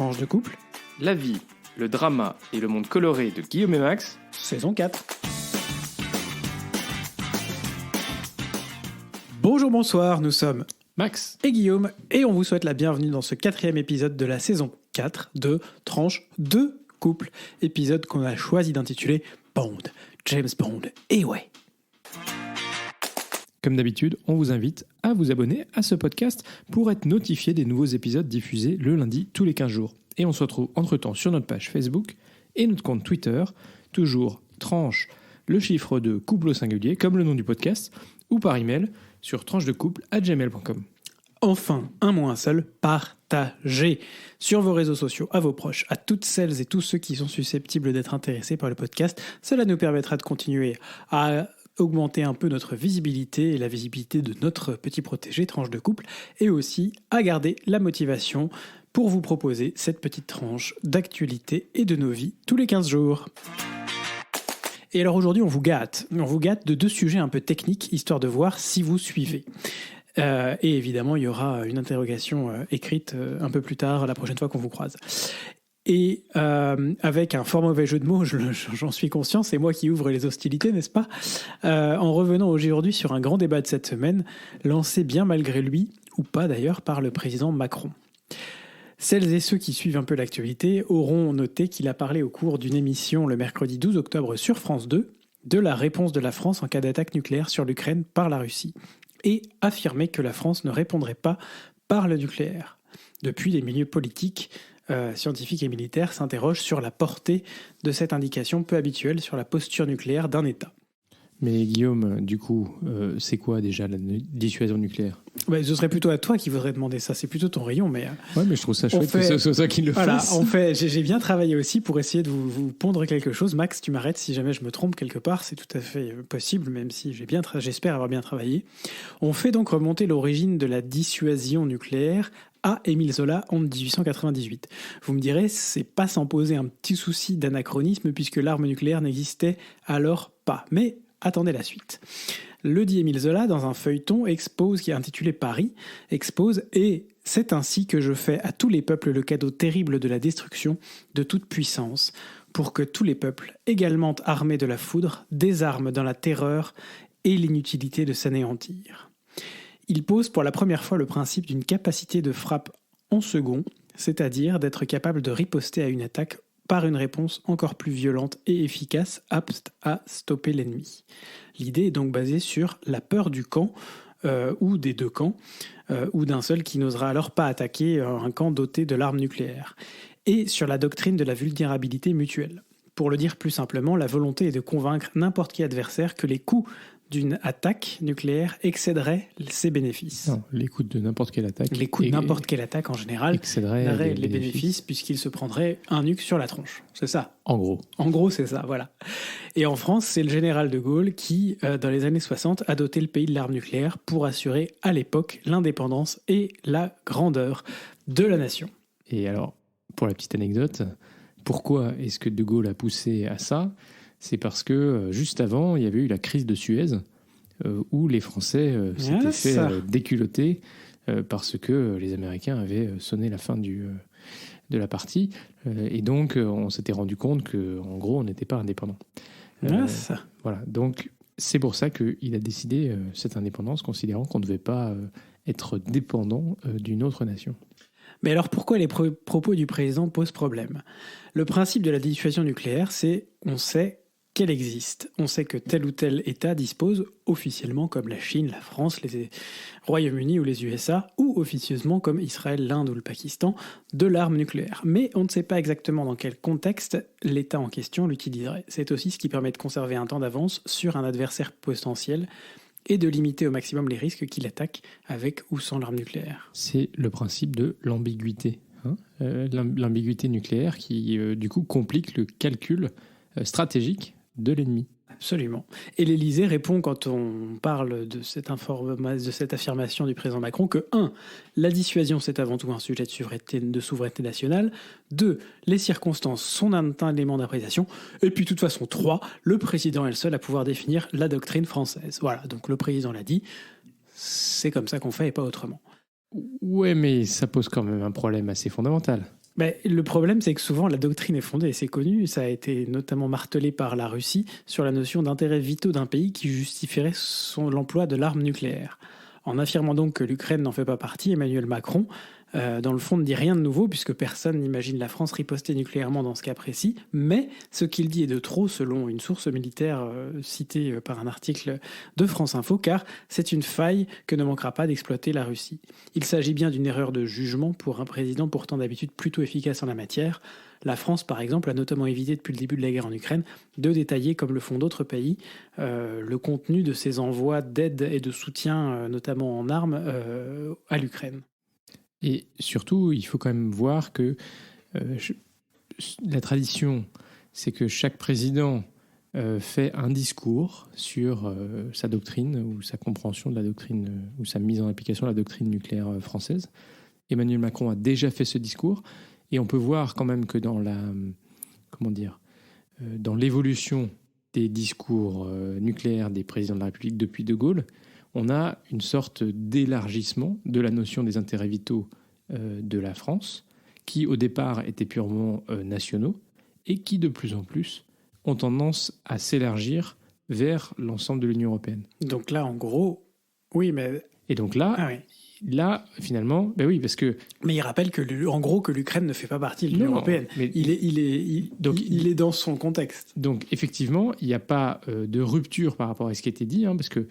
Tranche de couple, La vie, le drama et le monde coloré de Guillaume et Max, saison 4. Bonjour, bonsoir, nous sommes Max et Guillaume et on vous souhaite la bienvenue dans ce 4e épisode de la saison 4 de Tranche de couple. Épisode qu'on a choisi d'intituler Bond, James Bond, et ouais. Comme d'habitude, on vous invite à vous abonner à ce podcast pour être notifié des nouveaux épisodes diffusés le lundi tous les 15 jours. Et on se retrouve entre-temps sur notre page Facebook et notre compte Twitter, toujours tranche, le chiffre de couple au singulier, comme le nom du podcast, ou par email sur tranchedecouple@gmail.com. Enfin, un mot, un seul, partagez sur vos réseaux sociaux, à vos proches, à toutes celles et tous ceux qui sont susceptibles d'être intéressés par le podcast. Cela nous permettra de continuer à augmenter un peu notre visibilité et la visibilité de notre petit protégé, tranche de couple, et aussi à garder la motivation pour vous proposer cette petite tranche d'actualité et de nos vies tous les 15 jours. Et alors aujourd'hui, on vous gâte de 2 sujets un peu techniques, histoire de voir si vous suivez. Et évidemment, il y aura une interrogation écrite un peu plus tard, la prochaine fois qu'on vous croise. Et avec un fort mauvais jeu de mots, j'en suis conscient, c'est moi qui ouvre les hostilités, n'est-ce pas ? En revenant aujourd'hui sur un grand débat de cette semaine, lancé bien malgré lui, ou pas d'ailleurs, par le président Macron. Celles et ceux qui suivent un peu l'actualité auront noté qu'il a parlé au cours d'une émission le mercredi 12 octobre sur France 2 de la réponse de la France en cas d'attaque nucléaire sur l'Ukraine par la Russie, et affirmé que la France ne répondrait pas par le nucléaire. Depuis, les milieux politiques, scientifiques et militaires s'interrogent sur la portée de cette indication peu habituelle sur la posture nucléaire d'un État. Mais Guillaume, du coup, c'est quoi déjà la dissuasion nucléaire ? Ce serait plutôt à toi qui voudrais demander ça, c'est plutôt ton rayon. Mais ouais, mais je trouve ça chouette que ce soit toi qui le fasse. En fait, j'ai bien travaillé aussi pour essayer de vous pondre quelque chose. Max, tu m'arrêtes si jamais je me trompe quelque part, c'est tout à fait possible, même si j'espère avoir bien travaillé. On fait donc remonter l'origine de la dissuasion nucléaire à Émile Zola en 1898. Vous me direz, c'est pas sans poser un petit souci d'anachronisme puisque l'arme nucléaire n'existait alors pas. Mais attendez la suite. Le dit Émile Zola, dans un feuilleton, qui est intitulé Paris, expose « Et c'est ainsi que je fais à tous les peuples le cadeau terrible de la destruction de toute puissance, pour que tous les peuples, également armés de la foudre, désarment dans la terreur et l'inutilité de s'anéantir. » Il pose pour la première fois le principe d'une capacité de frappe en second, c'est-à-dire d'être capable de riposter à une attaque par une réponse encore plus violente et efficace, apte à stopper l'ennemi. L'idée est donc basée sur la peur du camp, ou des deux camps, ou d'un seul qui n'osera alors pas attaquer un camp doté de l'arme nucléaire, et sur la doctrine de la vulnérabilité mutuelle. Pour le dire plus simplement, la volonté est de convaincre n'importe qui adversaire que les coûts d'une attaque nucléaire excéderait ses bénéfices. Non, les coûts de n'importe quelle attaque. Les coûts de n'importe quelle attaque en général excéderaient les bénéfices puisqu'il se prendrait un nuque sur la tronche. C'est ça. En gros. En gros, c'est ça, voilà. Et en France, c'est le général de Gaulle qui, dans les années 60, a doté le pays de l'arme nucléaire pour assurer à l'époque l'indépendance et la grandeur de la nation. Et alors, pour la petite anecdote, pourquoi est-ce que de Gaulle a poussé à ça ? C'est parce que juste avant, il y avait eu la crise de Suez, où les Français s'étaient fait déculoter parce que les Américains avaient sonné la fin de la partie. Et donc, on s'était rendu compte qu'en gros, on n'était pas indépendant. Voilà. Donc, c'est pour ça qu'il a décidé cette indépendance, considérant qu'on ne devait pas être dépendant d'une autre nation. Mais alors pourquoi les propos du président posent problème ? Le principe de la dissuasion nucléaire, c'est on sait qu'elle existe. On sait que tel ou tel État dispose officiellement, comme la Chine, la France, les Royaumes-Unis ou les USA, ou officieusement comme Israël, l'Inde ou le Pakistan, de l'arme nucléaire. Mais on ne sait pas exactement dans quel contexte l'État en question l'utiliserait. C'est aussi ce qui permet de conserver un temps d'avance sur un adversaire potentiel et de limiter au maximum les risques qu'il attaque avec ou sans l'arme nucléaire. C'est le principe de l'ambiguïté. L'ambiguïté nucléaire qui, du coup, complique le calcul stratégique de l'ennemi. Absolument. Et l'Élysée répond quand on parle de cette affirmation du président Macron que 1. La dissuasion, c'est avant tout un sujet de souveraineté nationale. 2. Les circonstances sont un élément d'appréciation. Et puis, de toute façon, 3. Le président est le seul à pouvoir définir la doctrine française. Voilà, donc le président l'a dit, c'est comme ça qu'on fait et pas autrement. Ouais, mais ça pose quand même un problème assez fondamental. Le problème, c'est que souvent, la doctrine est fondée, et c'est connu, ça a été notamment martelé par la Russie, sur la notion d'intérêts vitaux d'un pays qui justifierait l'emploi de l'arme nucléaire. En affirmant donc que l'Ukraine n'en fait pas partie, Emmanuel Macron, dans le fond, ne dit rien de nouveau, puisque personne n'imagine la France riposter nucléairement dans ce cas précis, mais ce qu'il dit est de trop, selon une source militaire citée par un article de France Info, car c'est une faille que ne manquera pas d'exploiter la Russie. Il s'agit bien d'une erreur de jugement pour un président pourtant d'habitude plutôt efficace en la matière. La France, par exemple, a notamment évité depuis le début de la guerre en Ukraine de détailler, comme le font d'autres pays, le contenu de ses envois d'aide et de soutien, notamment en armes, à l'Ukraine. Et surtout, il faut quand même voir que la tradition, c'est que chaque président fait un discours sur sa doctrine ou sa compréhension de la doctrine ou sa mise en application de la doctrine nucléaire française. Emmanuel Macron a déjà fait ce discours et on peut voir quand même que dans dans l'évolution des discours nucléaires des présidents de la République depuis De Gaulle, on a une sorte d'élargissement de la notion des intérêts vitaux de la France, qui au départ étaient purement nationaux et qui de plus en plus ont tendance à s'élargir vers l'ensemble de l'Union européenne. Donc là, en gros, oui, mais... Et donc là, là finalement, oui, parce que... Mais il rappelle en gros que l'Ukraine ne fait pas partie de l'Union européenne. Mais il est dans son contexte. Donc effectivement, il n'y a pas de rupture par rapport à ce qui a été dit, parce que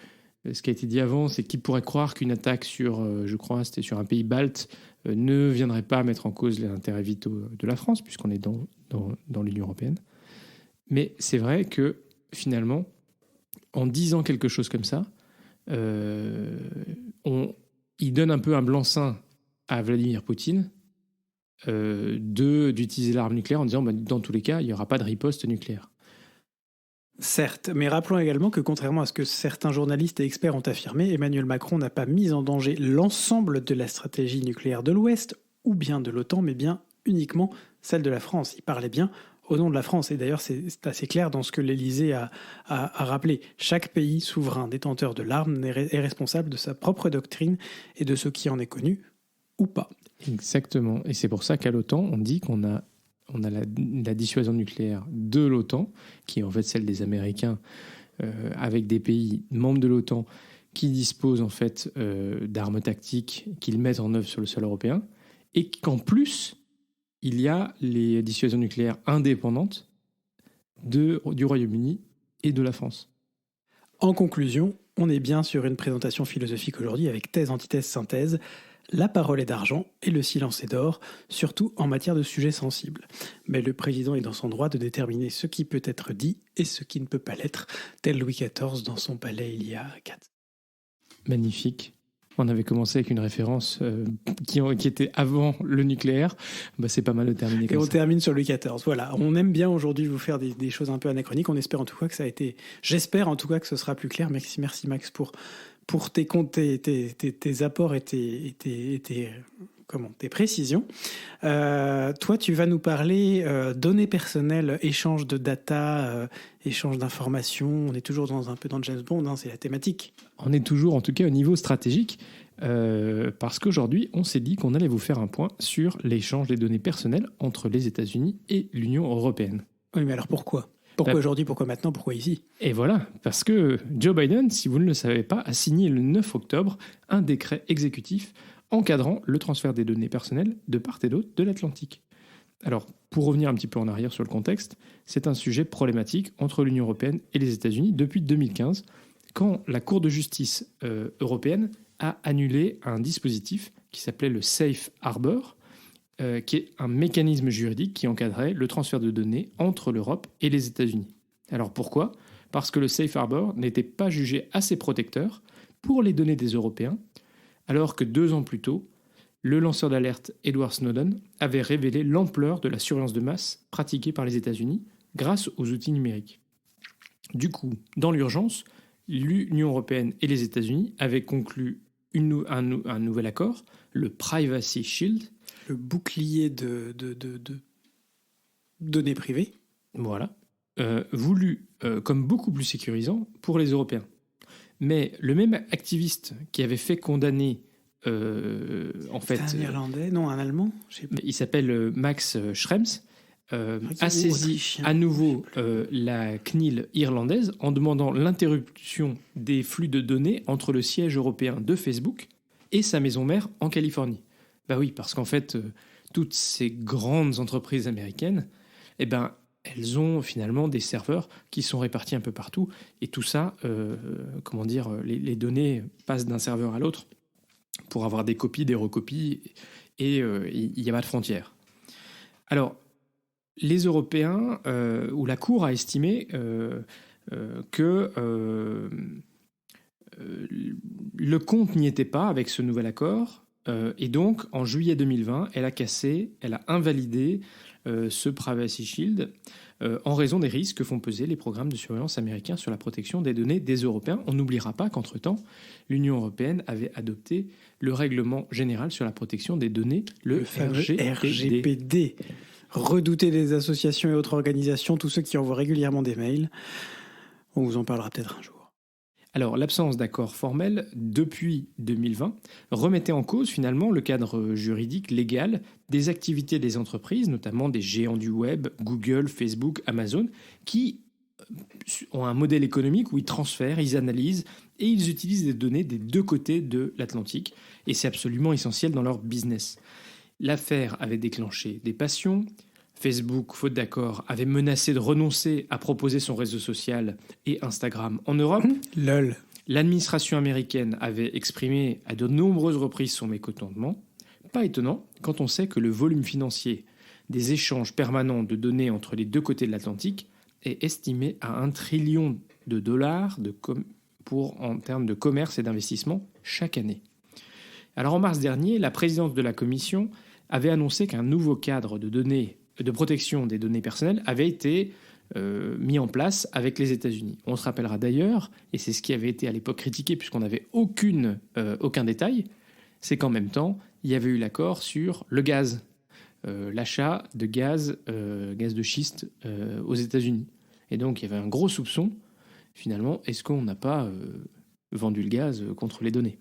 ce qui a été dit avant, c'est qui pourrait croire qu'une attaque sur, je crois, c'était sur un pays balte, ne viendrait pas mettre en cause les intérêts vitaux de la France, puisqu'on est dans l'Union européenne. Mais c'est vrai que, finalement, en disant quelque chose comme ça, il donne un peu un blanc-seing à Vladimir Poutine d'utiliser l'arme nucléaire en disant dans tous les cas, il n'y aura pas de riposte nucléaire. Certes, mais rappelons également que contrairement à ce que certains journalistes et experts ont affirmé, Emmanuel Macron n'a pas mis en danger l'ensemble de la stratégie nucléaire de l'Ouest ou bien de l'OTAN, mais bien uniquement celle de la France. Il parlait bien au nom de la France. Et d'ailleurs, c'est assez clair dans ce que l'Élysée a rappelé. Chaque pays souverain détenteur de l'arme est responsable de sa propre doctrine et de ce qui en est connu ou pas. Exactement. Et c'est pour ça qu'à l'OTAN, on dit qu'on a la dissuasion nucléaire de l'OTAN, qui est en fait celle des Américains, avec des pays membres de l'OTAN qui disposent en fait d'armes tactiques qu'ils mettent en œuvre sur le sol européen, et qu'en plus, il y a les dissuasions nucléaires indépendantes du Royaume-Uni et de la France. En conclusion, on est bien sur une présentation philosophique aujourd'hui avec thèse, antithèse, synthèse. La parole est d'argent et le silence est d'or, surtout en matière de sujets sensibles. Mais le président est dans son droit de déterminer ce qui peut être dit et ce qui ne peut pas l'être, tel Louis XIV dans son palais il y a 4. Magnifique. On avait commencé avec une référence qui était avant le nucléaire. C'est pas mal de terminer comme ça. Et on termine sur Louis XIV. Voilà, on aime bien aujourd'hui vous faire des choses un peu anachroniques. On espère en tout cas que ça a été... J'espère en tout cas que ce sera plus clair. Merci Max pour tes apports et tes précisions. Toi, tu vas nous parler données personnelles, échange de data, échange d'informations. On est toujours un peu dans James Bond, c'est la thématique. On est toujours, en tout cas, au niveau stratégique, parce qu'aujourd'hui, on s'est dit qu'on allait vous faire un point sur l'échange des données personnelles entre les États-Unis et l'Union européenne. Oui, mais alors pourquoi ? Pourquoi aujourd'hui, pourquoi maintenant, pourquoi ici ? Et voilà, parce que Joe Biden, si vous ne le savez pas, a signé le 9 octobre un décret exécutif encadrant le transfert des données personnelles de part et d'autre de l'Atlantique. Alors, pour revenir un petit peu en arrière sur le contexte, c'est un sujet problématique entre l'Union européenne et les États-Unis depuis 2015, quand la Cour de justice européenne a annulé un dispositif qui s'appelait le Safe Harbor, qui est un mécanisme juridique qui encadrait le transfert de données entre l'Europe et les États-Unis. Alors pourquoi ? Parce que le Safe Harbor n'était pas jugé assez protecteur pour les données des Européens, alors que 2 ans plus tôt, le lanceur d'alerte Edward Snowden avait révélé l'ampleur de la surveillance de masse pratiquée par les États-Unis grâce aux outils numériques. Du coup, dans l'urgence, l'Union européenne et les États-Unis avaient conclu un nouvel accord, le Privacy Shield, le bouclier de données privées. Voilà. Voulu comme beaucoup plus sécurisant pour les Européens. Mais le même activiste qui avait fait condamner en fait... C'est un Irlandais, non, un Allemand, je sais pas. Il s'appelle Max Schrems, a saisi à nouveau la CNIL irlandaise en demandant l'interruption des flux de données entre le siège européen de Facebook et sa maison mère en Californie. Bah oui, parce qu'en fait, toutes ces grandes entreprises américaines, eh ben, elles ont finalement des serveurs qui sont répartis un peu partout. Et tout ça, les données passent d'un serveur à l'autre pour avoir des copies, des recopies, et il n'y a pas de frontières. Alors, les Européens, ou la Cour a estimé que le compte n'y était pas avec ce nouvel accord, et donc en juillet 2020, elle a invalidé ce Privacy Shield en raison des risques que font peser les programmes de surveillance américains sur la protection des données des Européens. On n'oubliera pas qu'entre-temps, l'Union européenne avait adopté le règlement général sur la protection des données, le RGPD. Redouté des associations et autres organisations, tous ceux qui envoient régulièrement des mails. On vous en parlera peut-être un jour. Alors, l'absence d'accord formel depuis 2020 remettait en cause finalement le cadre juridique légal des activités des entreprises, notamment des géants du web, Google, Facebook, Amazon, qui ont un modèle économique où ils transfèrent, ils analysent et ils utilisent des données des deux côtés de l'Atlantique. Et c'est absolument essentiel dans leur business. L'affaire avait déclenché des passions. Facebook, faute d'accord, avait menacé de renoncer à proposer son réseau social et Instagram en Europe. Lol. L'administration américaine avait exprimé à de nombreuses reprises son mécontentement. Pas étonnant quand on sait que le volume financier des échanges permanents de données entre les deux côtés de l'Atlantique est estimé à $1 trillion en termes de commerce et d'investissement chaque année. Alors en mars dernier, la présidente de la Commission avait annoncé qu'un nouveau cadre de protection des données personnelles avait été mis en place avec les États-Unis. On se rappellera d'ailleurs, et c'est ce qui avait été à l'époque critiqué puisqu'on n'avait aucun détail, c'est qu'en même temps, il y avait eu l'accord sur le gaz, l'achat de gaz de schiste aux États-Unis. Et donc il y avait un gros soupçon, finalement, est-ce qu'on n'a pas vendu le gaz contre les données ?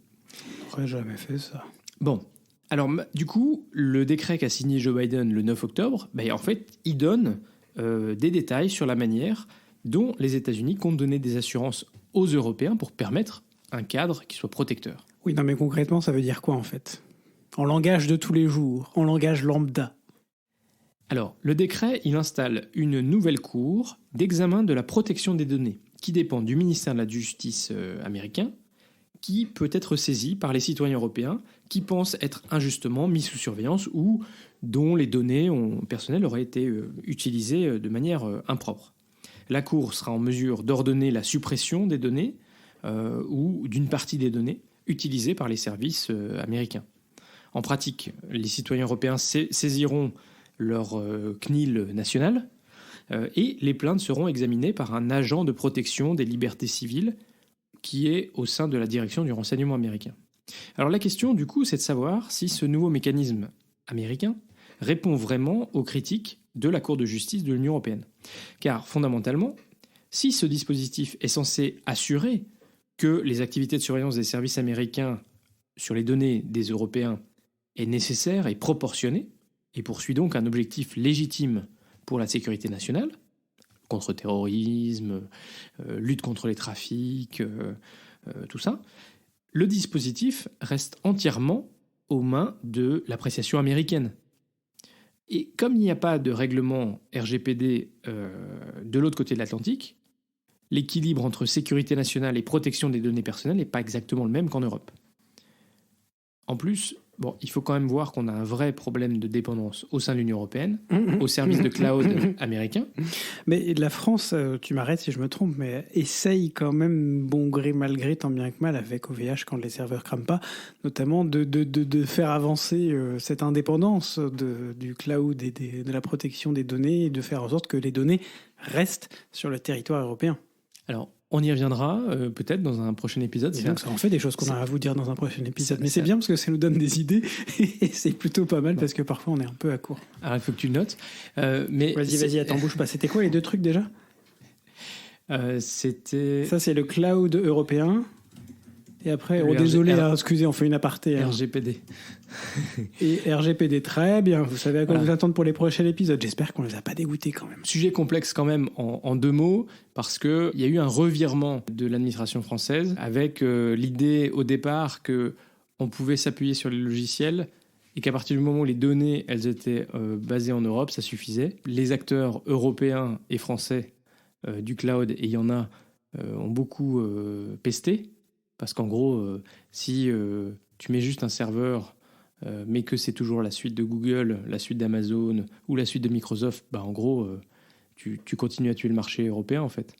On n'aurait jamais fait ça. Bon. Alors, du coup, le décret qu'a signé Joe Biden le 9 octobre, en fait, il donne des détails sur la manière dont les États-Unis comptent donner des assurances aux Européens pour permettre un cadre qui soit protecteur. Oui, non, mais concrètement, ça veut dire quoi, en fait ? En langage de tous les jours, en langage lambda. Alors, le décret, il installe une nouvelle cour d'examen de la protection des données, qui dépend du ministère de la Justice américain, qui peut être saisi par les citoyens européens qui pensent être injustement mis sous surveillance ou dont les données personnelles auraient été utilisées de manière impropre. La Cour sera en mesure d'ordonner la suppression des données ou d'une partie des données utilisées par les services américains. En pratique, les citoyens européens saisiront leur CNIL national et les plaintes seront examinées par un agent de protection des libertés civiles qui est au sein de la direction du renseignement américain. Alors la question, du coup, c'est de savoir si ce nouveau mécanisme américain répond vraiment aux critiques de la Cour de justice de l'Union européenne. Car fondamentalement, si ce dispositif est censé assurer que les activités de surveillance des services américains sur les données des Européens est nécessaire et proportionné, et poursuit donc un objectif légitime pour la sécurité nationale, contre-terrorisme, lutte contre les trafics, tout ça, le dispositif reste entièrement aux mains de l'appréciation américaine. Et comme il n'y a pas de règlement RGPD de l'autre côté de l'Atlantique, l'équilibre entre sécurité nationale et protection des données personnelles n'est pas exactement le même qu'en Europe. En plus, il faut quand même voir qu'on a un vrai problème de dépendance au sein de l'Union européenne, au service de cloud américain. Mais la France, tu m'arrêtes si je me trompe, mais essaye quand même, bon gré mal gré, tant bien que mal, avec OVH quand les serveurs crament pas, notamment de faire avancer cette indépendance du cloud et de la protection des données, et de faire en sorte que les données restent sur le territoire européen. Alors, on y reviendra peut-être dans un prochain épisode. Et donc ça en fait des choses qu'on a à vous dire dans un prochain épisode. Mais c'est bien parce que ça nous donne des idées et c'est plutôt pas mal parce que parfois on est un peu à court. Alors il faut que tu le notes. Vas-y, attends, bouge pas. C'était quoi les deux trucs déjà ? C'était... Ça c'est le cloud européen. Et après, désolé, excusez, on fait une aparté. RGPD. Et RGPD, très bien. Vous savez à quoi vous attendre pour les prochains épisodes. J'espère qu'on ne les a pas dégoûtés quand même. Sujet complexe quand même en 2 mots, parce qu'il y a eu un revirement de l'administration française avec l'idée au départ qu'on pouvait s'appuyer sur les logiciels et qu'à partir du moment où les données elles étaient basées en Europe, ça suffisait. Les acteurs européens et français du cloud, et il y en a, ont beaucoup pesté. Parce qu'en gros, si tu mets juste un serveur, mais que c'est toujours la suite de Google, la suite d'Amazon ou la suite de Microsoft, en gros, tu continues à tuer le marché européen, en fait.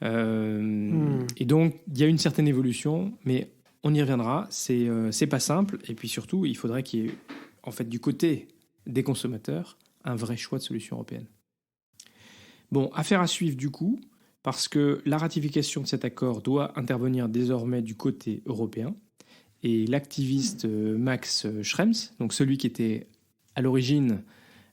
Et donc, il y a une certaine évolution, mais on y reviendra. C'est pas simple. Et puis surtout, il faudrait qu'il y ait, en fait, du côté des consommateurs, un vrai choix de solution européenne. Bon, affaire à suivre du coup, parce que la ratification de cet accord doit intervenir désormais du côté européen. Et l'activiste Max Schrems, donc celui qui était à l'origine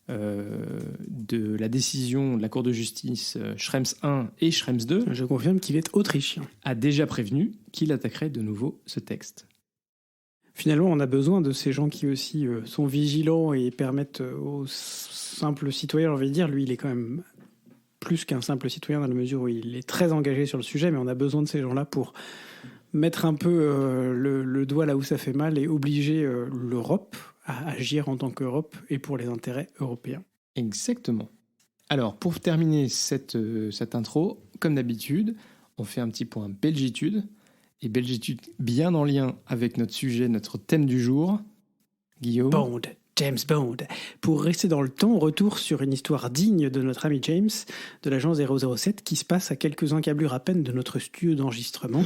de la décision de la Cour de justice Schrems 1 et Schrems 2, je confirme qu'il est autrichien, a déjà prévenu qu'il attaquerait de nouveau ce texte. Finalement, on a besoin de ces gens qui aussi sont vigilants et permettent aux simples citoyens, j'ai envie de dire, lui il est quand même plus qu'un simple citoyen dans la mesure où il est très engagé sur le sujet, mais on a besoin de ces gens-là pour mettre un peu le doigt là où ça fait mal et obliger l'Europe à agir en tant qu'Europe et pour les intérêts européens. Exactement. Alors, pour terminer cette intro, comme d'habitude, on fait un petit point Belgitude. Et Belgitude bien en lien avec notre sujet, notre thème du jour. Guillaume. Bond. James Bond. Pour rester dans le temps, retour sur une histoire digne de notre ami James, de l'agent 007, qui se passe à quelques encablures à peine de notre studio d'enregistrement,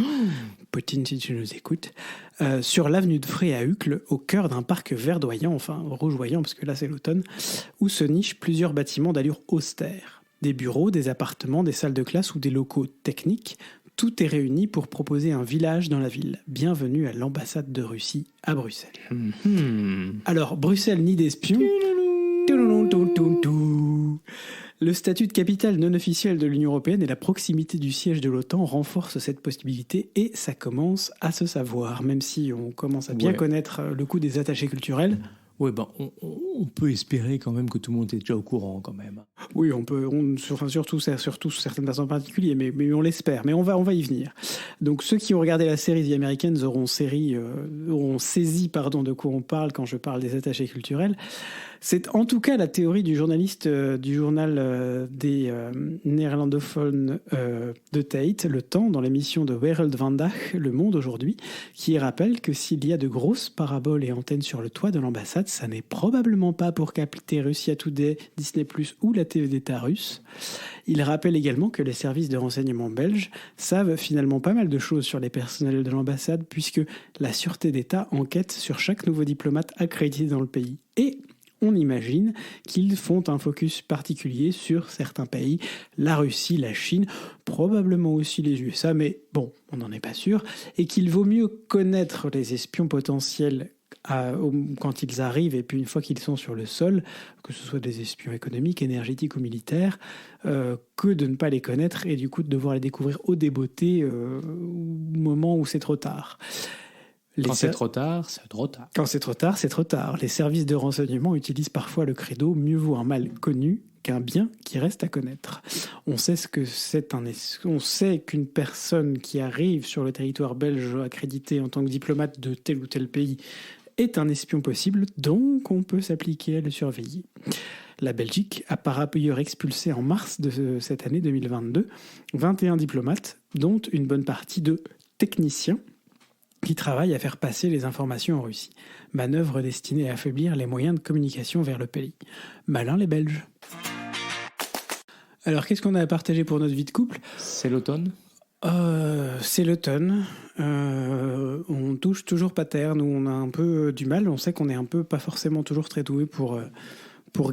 Poutine si tu nous écoutes, sur l'avenue de Frey à Uccle, au cœur d'un parc verdoyant, enfin rougeoyant parce que là c'est l'automne, où se nichent plusieurs bâtiments d'allure austère. Des bureaux, des appartements, des salles de classe ou des locaux techniques, tout est réuni pour proposer un village dans la ville. Bienvenue à l'ambassade de Russie à Bruxelles. Alors, Bruxelles ni d'espions. Le statut de capitale non officielle de l'Union européenne et la proximité du siège de l'OTAN renforcent cette possibilité et ça commence à se savoir, même si on commence à bien connaître le coût des attachés culturels. Ouais, on peut espérer quand même que tout le monde est déjà au courant quand même. Oui, on peut, surtout certaines personnes en particulier, mais on l'espère. Mais on va y venir. Donc ceux qui ont regardé la série The Americans auront saisi de quoi on parle quand je parle des attachés culturels. C'est en tout cas la théorie du journaliste du journal des néerlandophones de Tate, Le Temps, dans l'émission de Wereld Vandaag, Le Monde aujourd'hui, qui rappelle que s'il y a de grosses paraboles et antennes sur le toit de l'ambassade, ça n'est probablement pas pour capter Russia Today, Disney+, ou la TV d'État russe. Il rappelle également que les services de renseignement belges savent finalement pas mal de choses sur les personnels de l'ambassade, puisque la sûreté d'État enquête sur chaque nouveau diplomate accrédité dans le pays. Et on imagine qu'ils font un focus particulier sur certains pays, la Russie, la Chine, probablement aussi les USA, mais bon, on n'en est pas sûr, et qu'il vaut mieux connaître les espions potentiels quand ils arrivent et puis une fois qu'ils sont sur le sol, que ce soit des espions économiques, énergétiques ou militaires, que de ne pas les connaître et du coup de devoir les découvrir au débeauté au moment où c'est trop tard. Quand c'est trop tard, c'est trop tard. Quand c'est trop tard, c'est trop tard. Les services de renseignement utilisent parfois le credo « mieux vaut un mal connu qu'un bien qui reste à connaître ». On sait on sait qu'une personne qui arrive sur le territoire belge accrédité en tant que diplomate de tel ou tel pays est un espion possible, donc on peut s'appliquer à le surveiller. La Belgique a par ailleurs expulsé en mars de cette année 2022 21 diplomates, dont une bonne partie de techniciens, qui travaille à faire passer les informations en Russie. Manœuvre destinée à affaiblir les moyens de communication vers le pays. Malin les Belges. Alors, qu'est-ce qu'on a à partager pour notre vie de couple ? C'est l'automne ? C'est l'automne. On touche toujours pas terre. Nous, on a un peu du mal. On sait qu'on est un peu pas forcément toujours très doué pour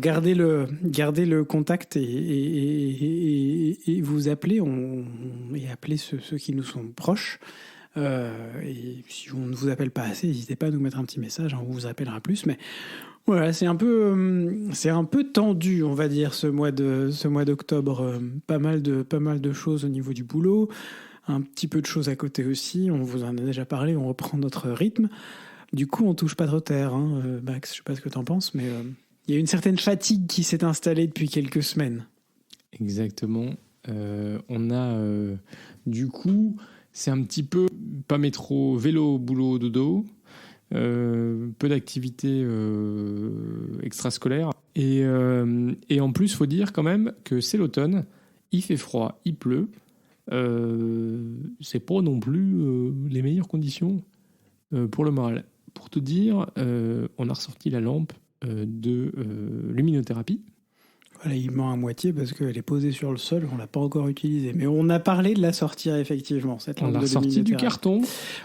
garder le contact et vous appeler et appeler ceux qui nous sont proches. Et si on ne vous appelle pas assez, n'hésitez pas à nous mettre un petit message, on vous appellera plus. Mais voilà, c'est un peu tendu, on va dire, ce mois d'octobre. Pas mal de choses au niveau du boulot, un petit peu de choses à côté aussi. On vous en a déjà parlé, on reprend notre rythme. Du coup, on touche pas trop terre, hein. Max, je sais pas ce que t'en penses, mais il y a une certaine fatigue qui s'est installée depuis quelques semaines. Exactement. On a du coup, c'est un petit peu pas métro, vélo, boulot, dodo. Peu d'activités extrascolaires. Et en plus, il faut dire quand même que c'est l'automne, il fait froid, il pleut. C'est pas non plus les meilleures conditions pour le moral. Pour te dire, on a ressorti la lampe de luminothérapie. Voilà, il ment à moitié parce qu'elle est posée sur le sol, on l'a pas encore utilisée. Mais on a parlé de la sortir effectivement, cette lampe on l'a de ressorti du carton.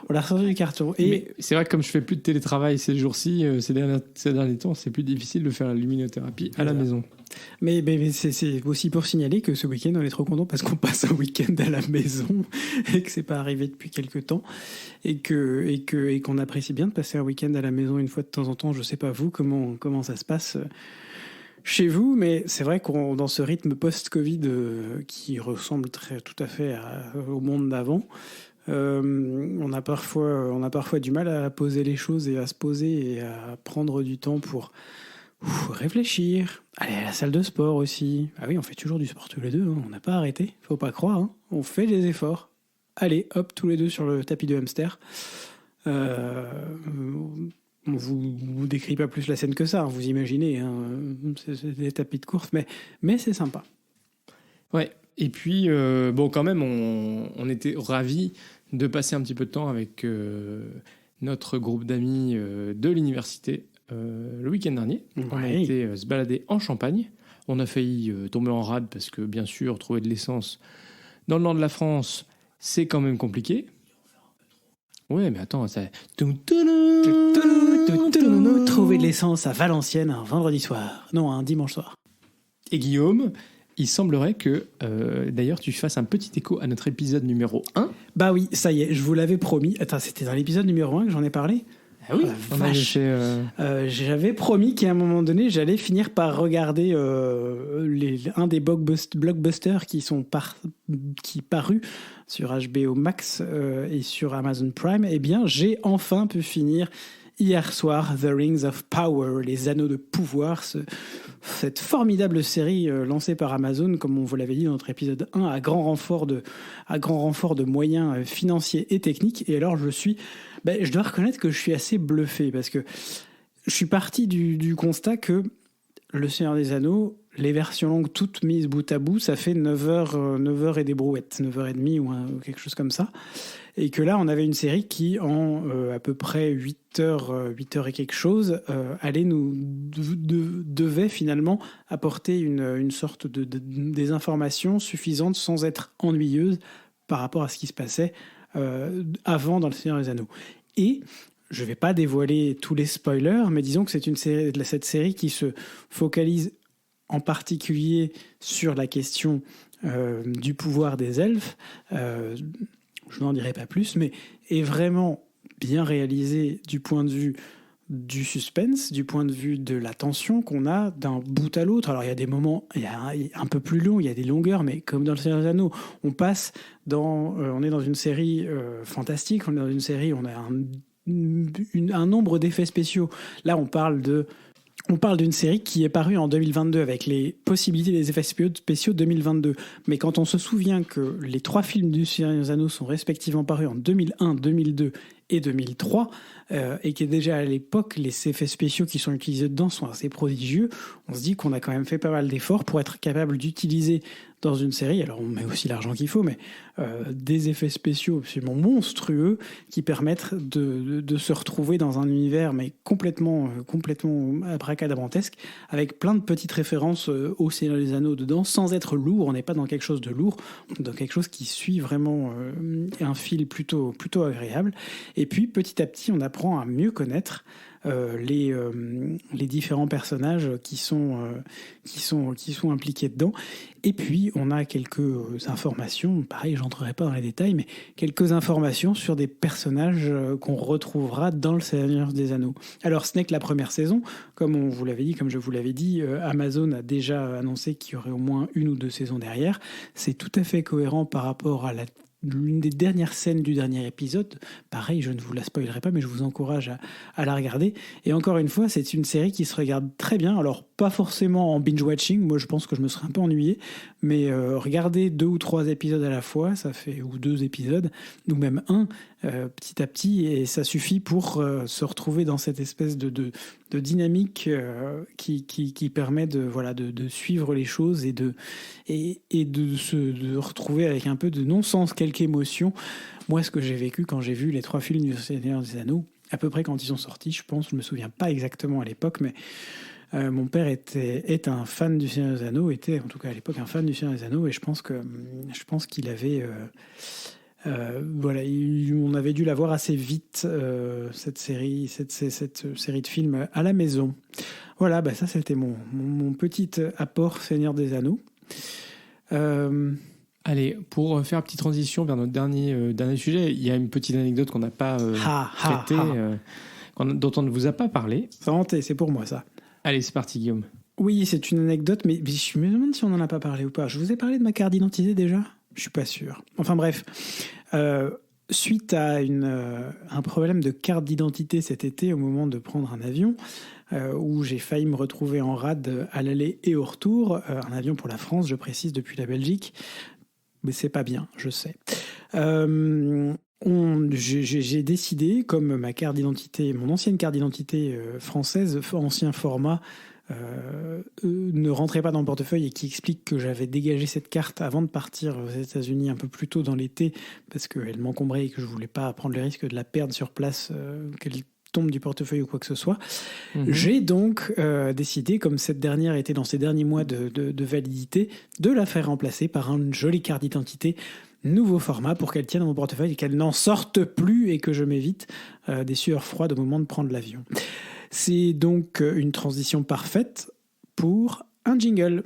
On l'a ressorti du carton. Et mais c'est vrai que comme je fais plus de télétravail ces jours-ci, ces derniers temps, c'est plus difficile de faire la luminothérapie à la maison. Mais c'est aussi pour signaler que ce week-end, on est trop content parce qu'on passe un week-end à la maison et que c'est pas arrivé depuis quelques temps et qu'on apprécie bien de passer un week-end à la maison une fois de temps en temps. Je sais pas vous comment ça se passe chez vous, mais c'est vrai qu'on dans ce rythme post-Covid qui ressemble tout à fait au monde d'avant. On a parfois du mal à poser les choses et à se poser et à prendre du temps pour réfléchir. Aller à la salle de sport aussi. Ah oui, on fait toujours du sport tous les deux, hein. On n'a pas arrêté, faut pas croire, hein. On fait des efforts. Allez, hop, tous les deux sur le tapis de hamster. On vous décrit pas plus la scène que ça, hein, vous imaginez, hein. C'est des tapis de course, mais c'est sympa. Ouais, et puis, quand même, on était ravis de passer un petit peu de temps avec notre groupe d'amis de l'université le week-end dernier. Ouais. On a été se balader en Champagne. On a failli tomber en rade parce que, bien sûr, trouver de l'essence dans le nord de la France, c'est quand même compliqué. Ouais, mais attends, ça... Trouver de l'essence à Valenciennes un vendredi soir. Non, un dimanche soir. Et Guillaume, il semblerait que, d'ailleurs, tu fasses un petit écho à notre épisode numéro 1. Bah oui, ça y est, je vous l'avais promis. Attends, c'était dans l'épisode numéro 1 que j'en ai parlé ? Ah oui, j'avais promis qu'à un moment donné, j'allais finir par regarder un des blockbusters qui parus sur HBO Max et sur Amazon Prime. Eh bien, j'ai enfin pu finir hier soir The Rings of Power, les anneaux de pouvoir, cette formidable série lancée par Amazon, comme on vous l'avait dit dans notre épisode 1, à grand renfort de moyens financiers et techniques. Et alors, je dois reconnaître que je suis assez bluffé parce que je suis parti du constat que Le Seigneur des Anneaux, les versions longues toutes mises bout à bout, ça fait 9 heures et des brouettes, 9h30 ou quelque chose comme ça. Et que là, on avait une série qui, en à peu près 8 heures et quelque chose, devait finalement apporter une sorte des informations suffisantes sans être ennuyeuse par rapport à ce qui se passait avant dans Le Seigneur des Anneaux. Et je ne vais pas dévoiler tous les spoilers, mais disons que c'est cette série qui se focalise en particulier sur la question du pouvoir des elfes. Je n'en dirai pas plus, mais est vraiment bien réalisée du point de vue du suspense, du point de vue de la tension qu'on a d'un bout à l'autre. Alors il y a des moments un peu plus longs, il y a des longueurs, mais comme dans Le Seigneur des Anneaux, on est dans une série fantastique, on est dans une série, on a un nombre d'effets spéciaux. Là, on parle d'une série qui est parue en 2022 avec les possibilités des effets spéciaux 2022. Mais quand on se souvient que les 3 films du Seigneur des Anneaux sont respectivement parus en 2001, 2002 et 2003, et que déjà à l'époque, les effets spéciaux qui sont utilisés dedans sont assez prodigieux, on se dit qu'on a quand même fait pas mal d'efforts pour être capable d'utiliser dans une série, alors on met aussi l'argent qu'il faut, mais des effets spéciaux absolument monstrueux qui permettent de se retrouver dans un univers mais complètement abracadabrantesque, avec plein de petites références au Seigneur des Anneaux dedans, sans être lourd. On n'est pas dans quelque chose de lourd, on est dans quelque chose qui suit vraiment un fil plutôt agréable. Et puis petit à petit, on apprend à mieux connaître les différents personnages qui sont impliqués dedans. Et puis, on a quelques informations, pareil, j'entrerai pas dans les détails, mais quelques informations sur des personnages qu'on retrouvera dans Le Seigneur des Anneaux. Alors, ce n'est que la première saison. Comme je vous l'avais dit, Amazon a déjà annoncé qu'il y aurait au moins 1 ou 2 saisons derrière. C'est tout à fait cohérent par rapport à la l'une des dernières scènes du dernier épisode. Pareil, je ne vous la spoilerai pas, mais je vous encourage à la regarder. Et encore une fois, c'est une série qui se regarde très bien. Alors, pas forcément en binge-watching. Moi, je pense que je me serais un peu ennuyé. Mais regarder 2 ou 3 épisodes à la fois, ça fait, ou 2 épisodes, ou même un, petit à petit, et ça suffit pour se retrouver dans cette espèce de dynamique qui permet de suivre les choses et de se retrouver avec un peu de non-sens, quelque émotion. Moi, ce que j'ai vécu quand j'ai vu les 3 films du Seigneur des Anneaux, à peu près quand ils sont sortis, je pense, je me souviens pas exactement à l'époque, mais mon père est un fan du Seigneur des Anneaux, était en tout cas à l'époque un fan du Seigneur des Anneaux, et je pense qu'il avait on avait dû la voir assez vite, cette série de films à la maison. Voilà, ça c'était mon petit apport Seigneur des Anneaux. Allez, pour faire une petite transition vers notre dernier sujet, il y a une petite anecdote qu'on n'a pas traitée, dont on ne vous a pas parlé. C'est pour moi ça. Allez, c'est parti Guillaume. Oui, c'est une anecdote, mais je me demande si on n'en a pas parlé ou pas. Je vous ai parlé de ma carte d'identité déjà ? Je suis pas sûr. Enfin bref, suite à un problème de carte d'identité cet été au moment de prendre un avion, où j'ai failli me retrouver en rade à l'aller et au retour, un avion pour la France, je précise, depuis la Belgique, mais c'est pas bien, je sais. J'ai décidé, comme ma carte d'identité, mon ancienne carte d'identité française, ancien format, ne rentrait pas dans le portefeuille et qui explique que j'avais dégagé cette carte avant de partir aux États-Unis un peu plus tôt dans l'été parce qu'elle m'encombrait et que je voulais pas prendre le risque de la perdre sur place, qu'elle tombe du portefeuille ou quoi que ce soit. J'ai donc décidé, comme cette dernière était dans ses derniers mois de validité, de la faire remplacer par une jolie carte d'identité nouveau format pour qu'elle tienne dans mon portefeuille et qu'elle n'en sorte plus et que je m'évite des sueurs froides au moment de prendre l'avion. C'est donc une transition parfaite pour un jingle.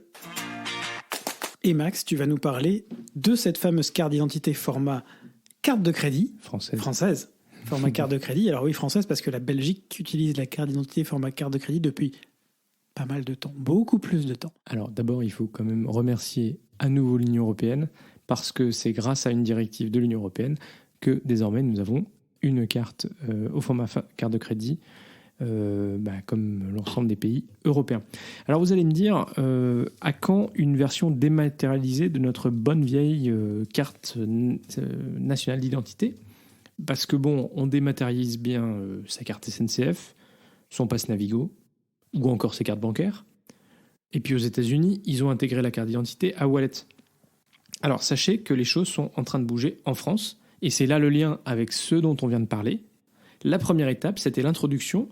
Et Max, tu vas nous parler de cette fameuse carte d'identité format carte de crédit. Française. Format carte de crédit. Alors oui, française parce que la Belgique utilise la carte d'identité format carte de crédit depuis pas mal de temps. Beaucoup plus de temps. Alors d'abord, il faut quand même remercier à nouveau l'Union européenne parce que c'est grâce à une directive de l'Union européenne que désormais nous avons une carte au format carte de crédit comme l'ensemble des pays européens. Alors vous allez me dire, à quand une version dématérialisée de notre bonne vieille carte nationale d'identité ? Parce que on dématérialise bien sa carte SNCF, son passe Navigo, ou encore ses cartes bancaires. Et puis aux États-Unis, ils ont intégré la carte d'identité à Wallet. Alors sachez que les choses sont en train de bouger en France, et c'est là le lien avec ce dont on vient de parler. La première étape, c'était l'introduction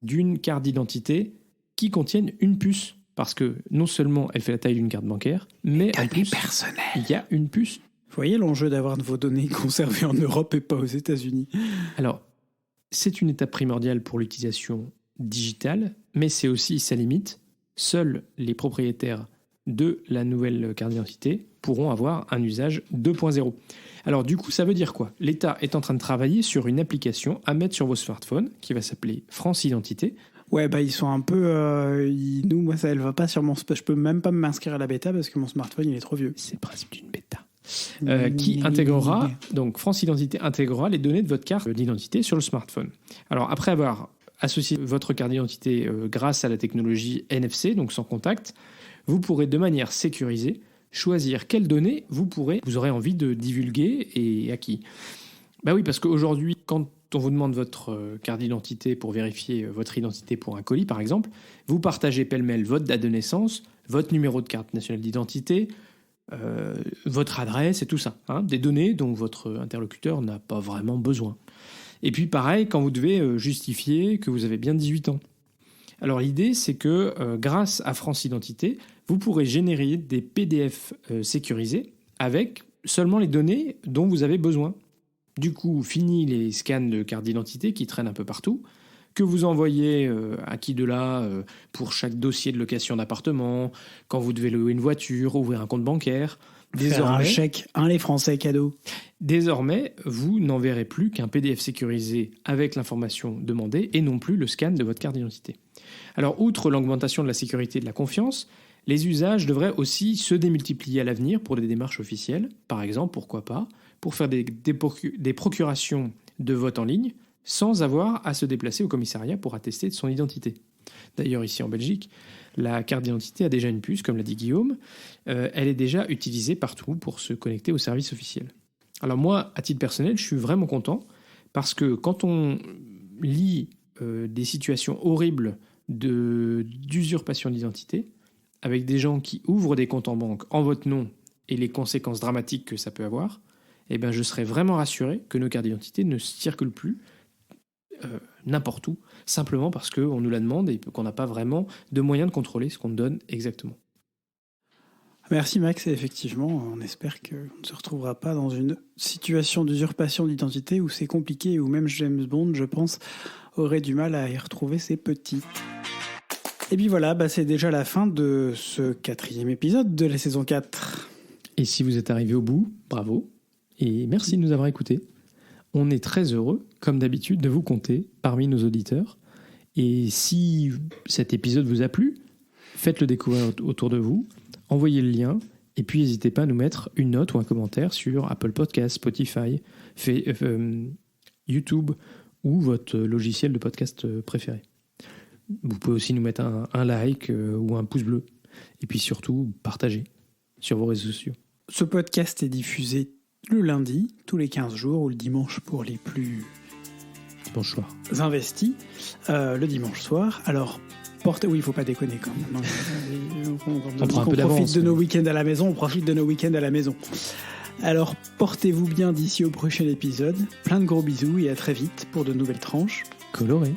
d'une carte d'identité qui contienne une puce. Parce que non seulement elle fait la taille d'une carte bancaire, mais en plus, il y a une puce. Vous voyez l'enjeu d'avoir vos données conservées en Europe et pas aux États-Unis. Alors, c'est une étape primordiale pour l'utilisation digitale, mais c'est aussi sa limite. Seuls les propriétaires de la nouvelle carte d'identité pourront avoir un usage 2.0. Alors du coup, ça veut dire quoi ? L'État est en train de travailler sur une application à mettre sur vos smartphones qui va s'appeler France Identité. Ouais, ils sont un peu... moi, ça, elle va pas sur mon... Je peux même pas m'inscrire à la bêta parce que mon smartphone, il est trop vieux. C'est le principe d'une bêta. Qui intégrera... Donc, France Identité intégrera les données de votre carte d'identité sur le smartphone. Alors, après avoir associé votre carte d'identité grâce à la technologie NFC, donc sans contact, vous pourrez de manière sécurisée choisir quelles données vous aurez envie de divulguer et à qui. Oui, parce qu'aujourd'hui, quand on vous demande votre carte d'identité pour vérifier votre identité pour un colis, par exemple, vous partagez pêle-mêle votre date de naissance, votre numéro de carte nationale d'identité, votre adresse et tout ça. Des données dont votre interlocuteur n'a pas vraiment besoin. Et puis pareil, quand vous devez justifier que vous avez bien 18 ans. Alors l'idée, c'est que grâce à France Identité, vous pourrez générer des PDF sécurisés avec seulement les données dont vous avez besoin. Du coup, fini les scans de carte d'identité qui traînent un peu partout, que vous envoyez à qui de là pour chaque dossier de location d'appartement, quand vous devez louer une voiture, ouvrir un compte bancaire. Faire un chèque, les Français cadeaux. Désormais, vous n'enverrez plus qu'un PDF sécurisé avec l'information demandée et non plus le scan de votre carte d'identité. Alors, outre l'augmentation de la sécurité et de la confiance, les usages devraient aussi se démultiplier à l'avenir pour des démarches officielles. Par exemple, pourquoi pas, pour faire des procurations de vote en ligne sans avoir à se déplacer au commissariat pour attester de son identité. D'ailleurs, ici en Belgique, la carte d'identité a déjà une puce, comme l'a dit Guillaume. Elle est déjà utilisée partout pour se connecter au service officiel. Alors moi, à titre personnel, je suis vraiment content parce que quand on lit des situations horribles d'usurpation d'identité, avec des gens qui ouvrent des comptes en banque en votre nom et les conséquences dramatiques que ça peut avoir, eh ben je serais vraiment rassuré que nos cartes d'identité ne circulent plus n'importe où, simplement parce qu'on nous la demande et qu'on n'a pas vraiment de moyens de contrôler ce qu'on donne exactement. Merci Max, et effectivement, on espère qu'on ne se retrouvera pas dans une situation d'usurpation d'identité où c'est compliqué, où même James Bond, je pense, aurait du mal à y retrouver ses petits. Et puis voilà, c'est déjà la fin de ce 4e épisode de la saison 4. Et si vous êtes arrivé au bout, bravo, et merci de nous avoir écoutés. On est très heureux, comme d'habitude, de vous compter parmi nos auditeurs. Et si cet épisode vous a plu, faites-le découvrir autour de vous, envoyez le lien, et puis n'hésitez pas à nous mettre une note ou un commentaire sur Apple Podcasts, Spotify, YouTube ou votre logiciel de podcast préféré. Vous pouvez aussi nous mettre un like ou un pouce bleu. Et puis surtout, partagez sur vos réseaux sociaux. Ce podcast est diffusé le lundi, tous les 15 jours, ou le dimanche pour les plus investis, le dimanche soir. Alors, oui, il ne faut pas déconner quand même. On profite de nos week-ends à la maison, Alors, portez-vous bien d'ici au prochain épisode. Plein de gros bisous et à très vite pour de nouvelles tranches colorées.